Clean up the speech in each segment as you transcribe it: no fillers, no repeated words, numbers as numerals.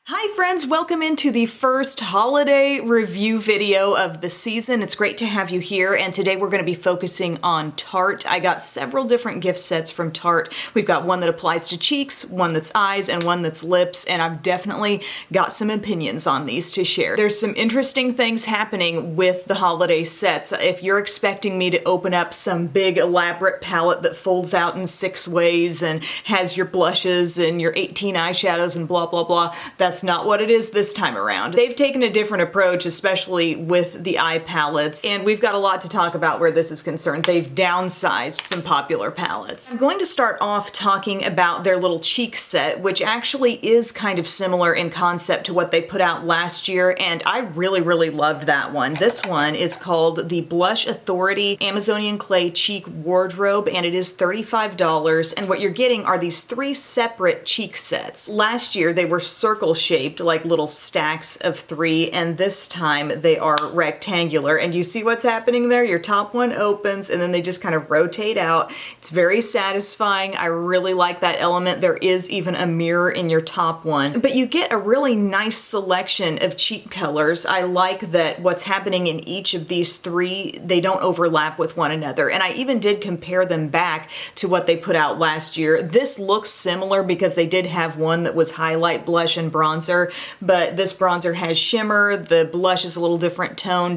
Hi friends, welcome into the first holiday review video of the season. It's great to have you here, and today we're going to be focusing on Tarte. I got several different gift sets from Tarte. We've got one that applies to cheeks, one that's eyes, and one that's lips, and I've definitely got some opinions on these to share. There's some interesting things happening with the holiday sets. If you're expecting me to open up some big elaborate palette that folds out in 6 ways and has your blushes and your 18 eyeshadows and blah blah blah, that's not what it is this time around. They've taken a different approach, especially with the eye palettes, and we've got a lot to talk about where this is concerned. They've downsized some popular palettes. I'm going to start off talking about their little cheek set, which actually is kind of similar in concept to what they put out last year, and I really loved that one. This one is called the Blush Authority Amazonian Clay Cheek Wardrobe, and it is $35, and what you're getting are these 3 separate cheek sets. Last year they were circle shaped, like little stacks of 3, and this time they are rectangular. And you see what's happening there? Your top one opens and then they just kind of rotate out. It's very satisfying. I really like that element. There is even a mirror in your top one, but you get a really nice selection of cheek colors. I like that what's happening in each of these 3, they don't overlap with one another, and I even did compare them back to what they put out last year. This looks similar because they did have one that was highlight, blush, and bronzer, but this bronzer has shimmer. The blush is a little different tone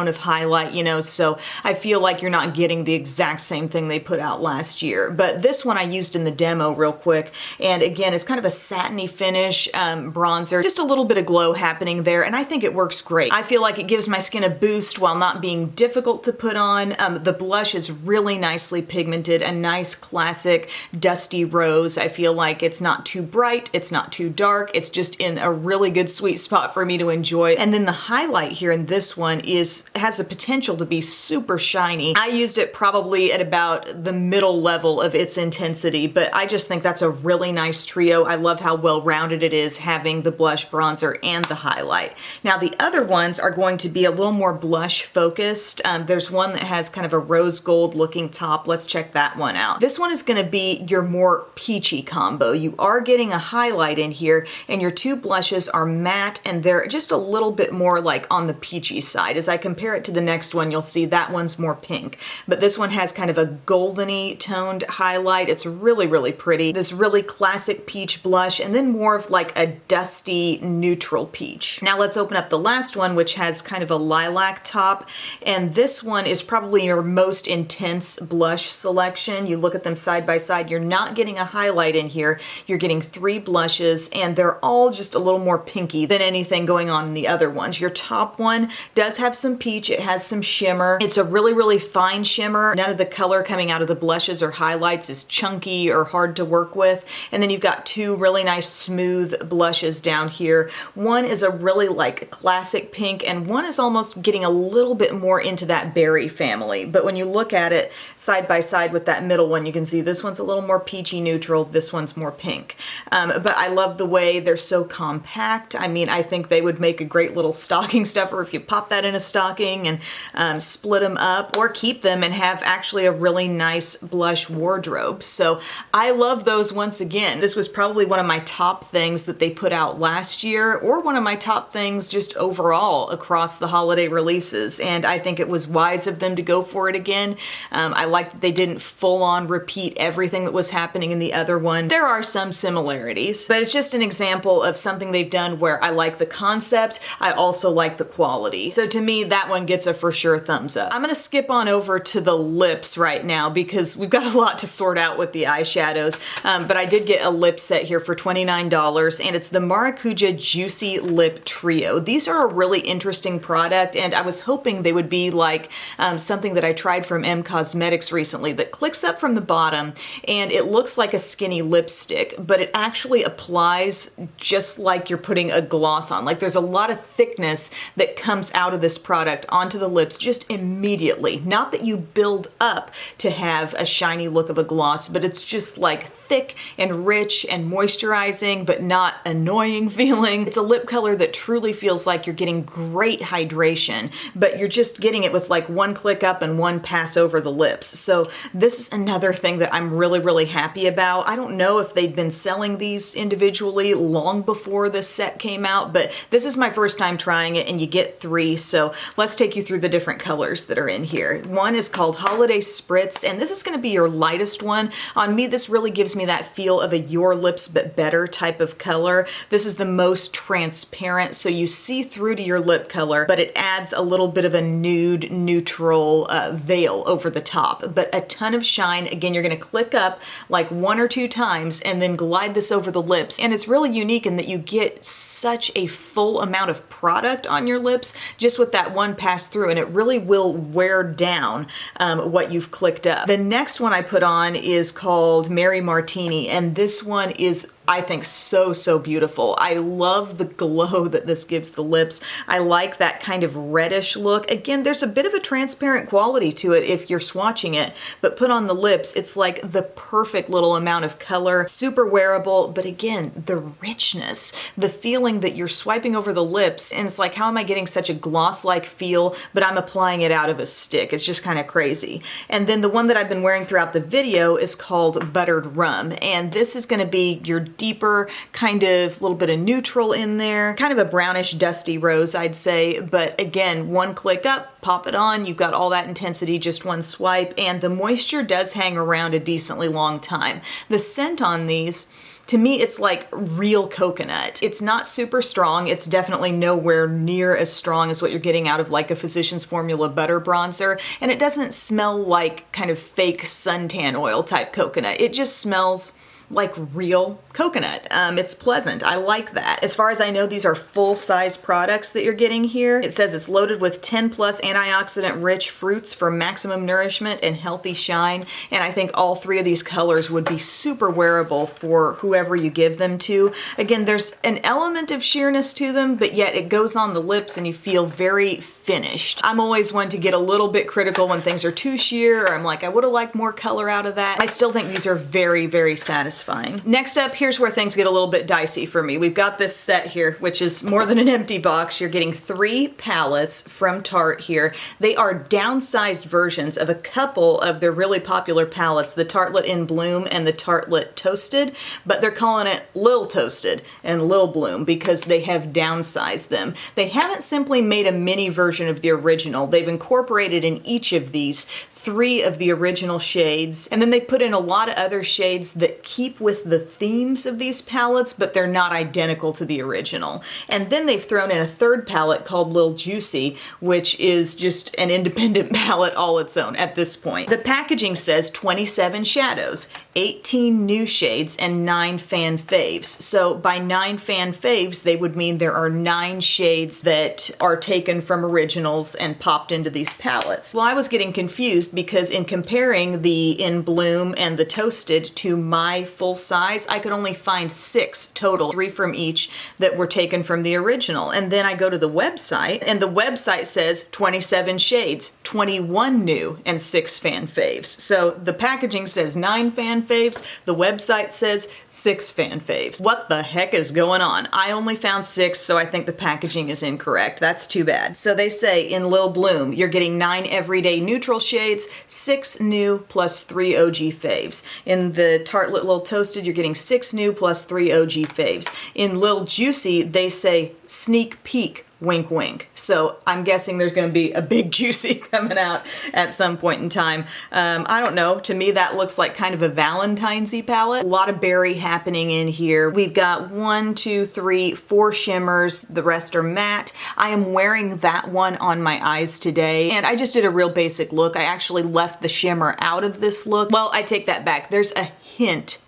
of highlight, you know, so I feel like you're not getting the exact same thing they put out last year. But this one I used in the demo real quick, and again, it's kind of a satiny finish bronzer, just a little bit of glow happening there, and I think it works great. I feel like it gives my skin a boost while not being difficult to put on. The blush is really nicely pigmented, a nice classic dusty rose. I feel like it's not too bright, it's not too dark, it's just in a really good sweet spot for me to enjoy. And then the highlight here in this one has the potential to be super shiny. I used it probably at about the middle level of its intensity, but I just think that's a really nice trio. I love how well-rounded it is, having the blush, bronzer, and the highlight. Now the other ones are going to be a little more blush focused. There's one that has kind of a rose gold looking top. Let's check that one out. This one is going to be your more peachy combo. You are getting a highlight in here, and your 2 blushes are matte, and they're just a little bit more like on the peachy side. As I compare it to the next one, you'll see that one's more pink, but this one has kind of a goldeny toned highlight. It's really pretty. This really classic peach blush, and then more of like a dusty neutral peach. Now let's open up the last one, which has kind of a lilac top, and this one is probably your most intense blush selection. You look at them side by side, you're not getting a highlight in here. You're getting 3 blushes, and they're all just a little more pinky than anything going on in the other ones. Your top one does have some peach, it has some shimmer. It's a really fine shimmer. None of the color coming out of the blushes or highlights is chunky or hard to work with. And then you've got 2 really nice smooth blushes down here. One is a really like classic pink, and one is almost getting a little bit more into that berry family. But when you look at it side by side with that middle one, you can see this one's a little more peachy neutral, this one's more pink. But I love the way they're so compact. I mean, I think they would make a great little stocking stuffer if you pop that in a stocking and split them up, or keep them and have actually a really nice blush wardrobe. So I love those once again. This was probably one of my top things that they put out last year, or one of my top things just overall across the holiday releases, and I think it was wise of them to go for it again. I like that they didn't full on repeat everything that was happening in the other one. There are some similarities, but it's just an example of something they've done where I like the concept, I also like the quality. So to me, that one gets a for sure thumbs up. I'm gonna skip on over to the lips right now because we've got a lot to sort out with the eyeshadows, but I did get a lip set here for $29, and it's the Maracuja Juicy Lip Trio. These are a really interesting product, and I was hoping they would be like something that I tried from M Cosmetics recently that clicks up from the bottom, and it looks like a skinny lipstick, but it actually applies just like you're putting a gloss on. Like there's a lot of thickness that comes out of this product onto the lips just immediately. Not that you build up to have a shiny look of a gloss, but it's just like thick thick and rich and moisturizing, but not annoying feeling. It's a lip color that truly feels like you're getting great hydration, but you're just getting it with like one click up and one pass over the lips. So this is another thing that I'm really, really happy about. I don't know if they'd been selling these individually long before this set came out, but this is my first time trying it, and you get 3. So let's take you through the different colors that are in here. One is called Holiday Spritz, and this is going to be your lightest one. On me, this really gives me that feel of a Your Lips But Better type of color. This is the most transparent, so you see through to your lip color, but it adds a little bit of a nude, neutral veil over the top, but a ton of shine. Again, you're going to click up like 1 or 2 times and then glide this over the lips, and it's really unique in that you get such a full amount of product on your lips just with that one pass through, and it really will wear down what you've clicked up. The next one I put on is called Mary Martini, and this one is, I think, so beautiful. I love the glow that this gives the lips. I like that kind of reddish look. Again, there's a bit of a transparent quality to it if you're swatching it, but put on the lips, it's like the perfect little amount of color. Super wearable, but again, the richness, the feeling that you're swiping over the lips, and it's like, how am I getting such a gloss-like feel, but I'm applying it out of a stick? It's just kind of crazy. And then the one that I've been wearing throughout the video is called Buttered Rum, and this is going to be your deeper, kind of little bit of neutral in there, kind of a brownish dusty rose, I'd say. But again, one click up, pop it on, you've got all that intensity, just one swipe, and the moisture does hang around a decently long time. The scent on these, to me, it's like real coconut. It's not super strong. It's definitely nowhere near as strong as what you're getting out of like a Physicians Formula butter bronzer. And it doesn't smell like kind of fake suntan oil type coconut. It just smells like real coconut. It's pleasant. I like that. As far as I know, these are full-size products that you're getting here. It says it's loaded with 10+ antioxidant-rich fruits for maximum nourishment and healthy shine. And I think all 3 of these colors would be super wearable for whoever you give them to. Again, there's an element of sheerness to them, but yet it goes on the lips and you feel very finished. I'm always one to get a little bit critical when things are too sheer, or I'm like, I would have liked more color out of that. I still think these are very satisfying. Next up, here's where things get a little bit dicey for me. We've got this set here, which is more than an empty box. You're getting 3 palettes from Tarte here. They are downsized versions of a couple of their really popular palettes, the Tartelette in Bloom and the Tartelette Toasted, but they're calling it Lil Toasted and Lil Bloom because they have downsized them. They haven't simply made a mini version of the original. They've incorporated in each of these 3 of the original shades, and then they've put in a lot of other shades that keep with the themes of these palettes, but they're not identical to the original. And then they've thrown in a 3rd palette called Lil Juicy, which is just an independent palette all its own at this point. The packaging says 27 shadows, 18 new shades, and 9 fan faves. So by 9 fan faves, they would mean there are 9 shades that are taken from originals and popped into these palettes. Well, I was getting confused because in comparing the In Bloom and the Toasted to my full size, I could only find 6 total, 3 from each that were taken from the original. And then I go to the website, and the website says 27 shades, 21 new, and 6 fan faves. So the packaging says 9 fan faves, the website says 6 fan faves. What the heck is going on? I only found 6, so I think the packaging is incorrect. That's too bad. So they say in Lil Bloom, you're getting 9 everyday neutral shades, 6 new plus 3 OG faves. In the Tartelette Lil Toasted, you're getting 6 new plus 3 OG faves. In Lil Juicy, they say sneak peek, wink wink. So I'm guessing there's going to be a big Juicy coming out at some point in time. I don't know. To me, that looks like kind of a Valentine's-y palette. A lot of berry happening in here. We've got 1, 2, 3, 4 shimmers. The rest are matte. I am wearing that one on my eyes today, and I just did a real basic look. I actually left the shimmer out of this look. Well, I take that back. There's a hint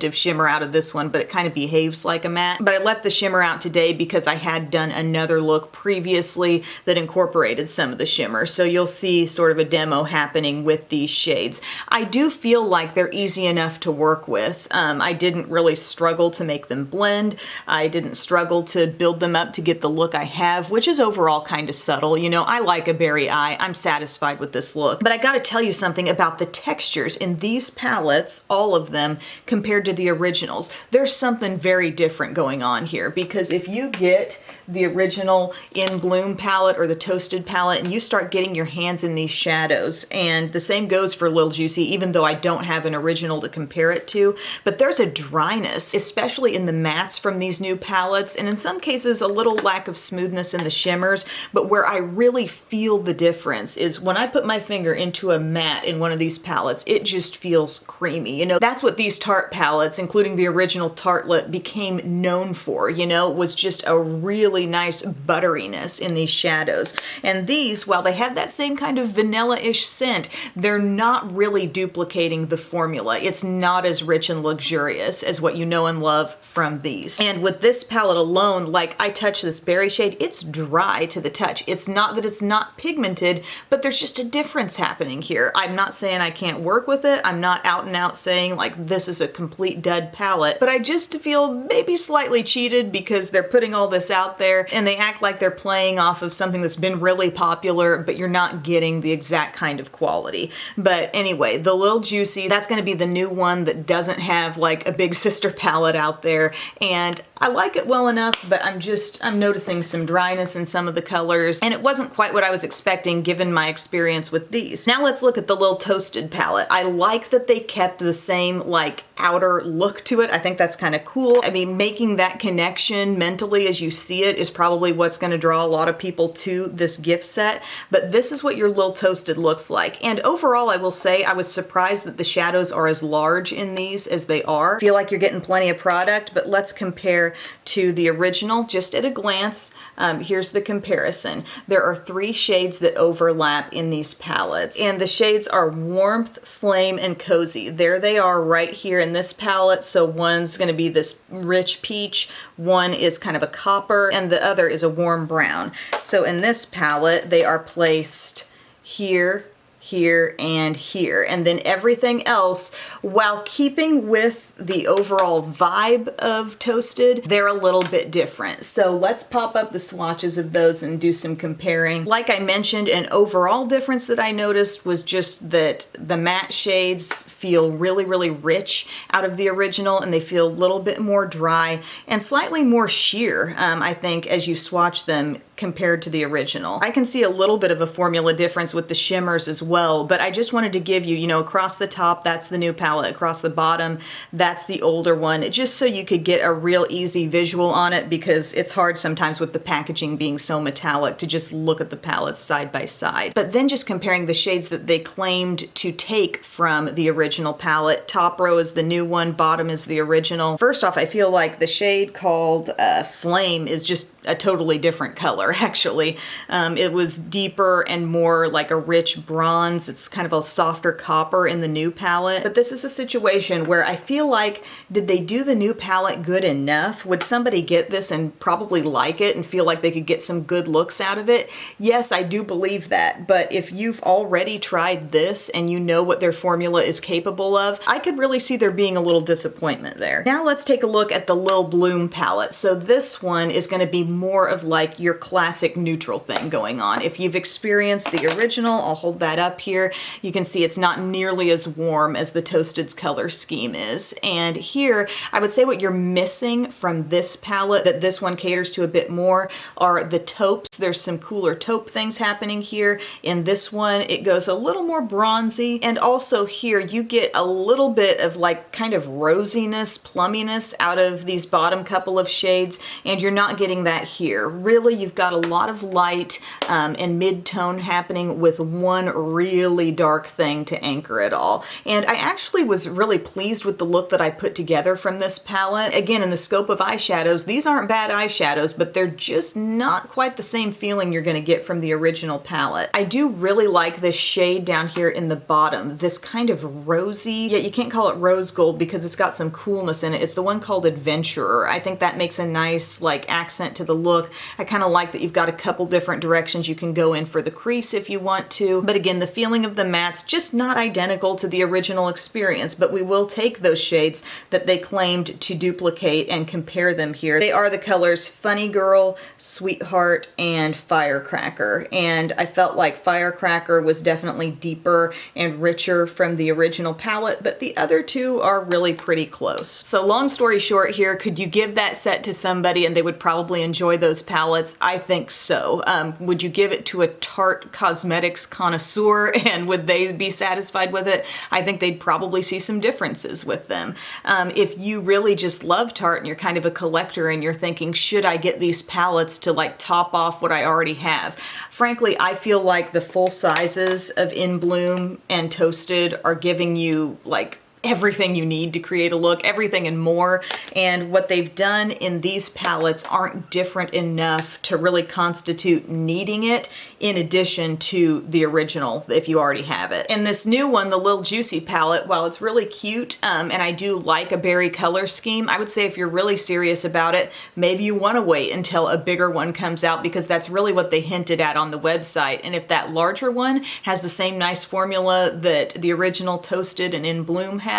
of shimmer out of this one, but it kind of behaves like a matte. But I left the shimmer out today because I had done another look previously that incorporated some of the shimmer. So you'll see sort of a demo happening with these shades. I do feel like they're easy enough to work with. I didn't really struggle to make them blend. I didn't struggle to build them up to get the look I have, which is overall kind of subtle. You know, I like a berry eye. I'm satisfied with this look. But I gotta tell you something about the textures in these palettes, all of them, compared compared to the originals, there's something very different going on here, because if you get the original In Bloom palette or the Toasted palette and you start getting your hands in these shadows, and the same goes for Lil Juicy, even though I don't have an original to compare it to, but there's a dryness, especially in the mattes from these new palettes, and in some cases a little lack of smoothness in the shimmers, but where I really feel the difference is when I put my finger into a matte in one of these palettes, it just feels creamy. You know, that's what these Tarte palettes, including the original Tartelette, became known for, you know, was just a really nice butteriness in these shadows. And these, while they have that same kind of vanilla-ish scent, they're not really duplicating the formula. It's not as rich and luxurious as what you know and love from these. And with this palette alone, like I touch this berry shade, it's dry to the touch. It's not that it's not pigmented, but there's just a difference happening here. I'm not saying I can't work with it. I'm not out and out saying like this is a complete dud palette, but I just feel maybe slightly cheated because they're putting all this out there and they act like they're playing off of something that's been really popular, but you're not getting the exact kind of quality. But anyway, the Lil Juicy, that's going to be the new one that doesn't have like a big sister palette out there, and I like it well enough, but I'm noticing some dryness in some of the colors, and it wasn't quite what I was expecting given my experience with these. Now let's look at the Lil Toasted palette. I like that they kept the same like outer look to it. I think that's kind of cool. I mean, making that connection mentally as you see it is probably what's going to draw a lot of people to this gift set, but this is what your Lil Toasted looks like. And overall, I will say I was surprised that the shadows are as large in these as they are. I feel like you're getting plenty of product, but let's compare to the original just at a glance. Here's the comparison. There are 3 shades that overlap in these palettes, and the shades are Warmth, Flame, and Cozy. There they are right here in this palette. So one's going to be this rich peach, one is kind of a copper, and the other is a warm brown. So in this palette, they are placed here, here, and here. And then everything else, while keeping with the overall vibe of Toasted, they're a little bit different. So let's pop up the swatches of those and do some comparing. Like I mentioned, an overall difference that I noticed was just that the matte shades feel really, really rich out of the original, and they feel a little bit more dry and slightly more sheer, I think, as you swatch them compared to the original. I can see a little bit of a formula difference with the shimmers as well, but I just wanted to give you, you know, across the top, that's the new palette. Across the bottom, that's the older one, just so you could get a real easy visual on it, because it's hard sometimes with the packaging being so metallic to just look at the palettes side by side. But then just comparing the shades that they claimed to take from the original palette. Top row is the new one, bottom is the original. First off, I feel like the shade called Flame is just a totally different color, actually. It was deeper and more like a rich bronze. It's kind of a softer copper in the new palette. But this is a situation where I feel like, did they do the new palette good enough? Would somebody get this and probably like it and feel like they could get some good looks out of it? Yes, I do believe that. But if you've already tried this and you know what their formula is capable of, I could really see there being a little disappointment there. Now let's take a look at the Lil Bloom palette. So this one is going to be more of like your classic neutral thing going on. If you've experienced the original, I'll hold that up here, you can see it's not nearly as warm as the Toasted's color scheme is. And here, I would say what you're missing from this palette that this one caters to a bit more are the taupes. There's some cooler taupe things happening here. In this one, it goes a little more bronzy. And also here, you get a little bit of like kind of rosiness, plumminess out of these bottom couple of shades, and you're not getting that here. Really, you've got a lot of light and mid-tone happening with one really dark thing to anchor it all. And I actually was really pleased with the look that I put together from this palette. Again, in the scope of eyeshadows, these aren't bad eyeshadows, but they're just not quite the same feeling you're going to get from the original palette. I do really like this shade down here in the bottom, this kind of rosy, yet you can't call it rose gold because it's got some coolness in it. It's the one called Adventurer. I think that makes a nice like accent to the look. I kind of like that you've got a couple different directions you can go in for the crease if you want to. But again, the feeling of the mattes just not identical to the original experience, but we will take those shades that they claimed to duplicate and compare them here. They are the colors Funny Girl, Sweetheart, and Firecracker, and I felt like Firecracker was definitely deeper and richer from the original palette, but the other two are really pretty close. So long story short here, could you give that set to somebody and they would probably enjoy those palettes? I think so. Would you give it to a Tarte cosmetics connoisseur and would they be satisfied with it? I think they'd probably see some differences with them. If you really just love Tarte and you're kind of a collector and you're thinking, should I get these palettes to like top off what I already have? Frankly, I feel like the full sizes of In Bloom and Toasted are giving you like everything you need to create a look, everything and more. And what they've done in these palettes aren't different enough to really constitute needing it in addition to the original if you already have it. And this new one, the Lil Juicy palette, while it's really cute and I do like a berry color scheme, I would say if you're really serious about it, maybe you want to wait until a bigger one comes out because that's really what they hinted at on the website. And if that larger one has the same nice formula that the original Toasted and In Bloom have,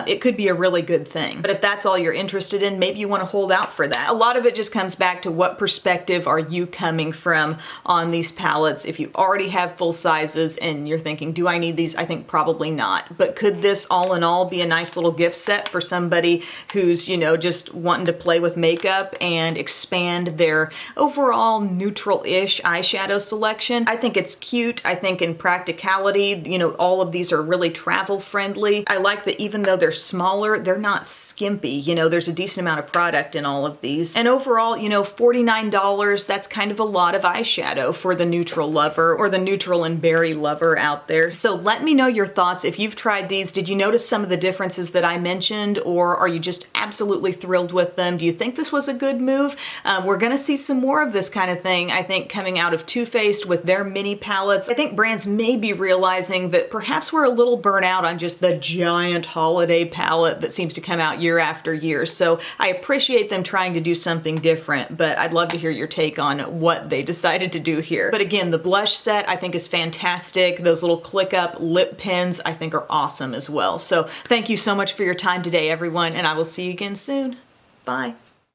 it could be a really good thing. But if that's all you're interested in, maybe you want to hold out for that. A lot of it just comes back to what perspective are you coming from on these palettes. If you already have full sizes and you're thinking, do I need these? I think probably not. But could this all in all be a nice little gift set for somebody who's, you know, just wanting to play with makeup and expand their overall neutral-ish eyeshadow selection? I think it's cute. I think in practicality, you know, all of these are really travel friendly. I like that even though they're smaller, they're not skimpy. You know, there's a decent amount of product in all of these. And overall, you know, $49, that's kind of a lot of eyeshadow for the neutral lover or the neutral and berry lover out there. So let me know your thoughts. If you've tried these, did you notice some of the differences that I mentioned, or are you just absolutely thrilled with them? Do you think this was a good move? We're gonna see some more of this kind of thing, I think, coming out of Too Faced with their mini palettes. I think brands may be realizing that perhaps we're a little burnt out on just the giant holiday palette that seems to come out year after year. So I appreciate them trying to do something different, but I'd love to hear your take on what they decided to do here. But again, the blush set I think is fantastic. Those little click up lip pens I think are awesome as well. So thank you so much for your time today, everyone, and I will see you again soon. Bye.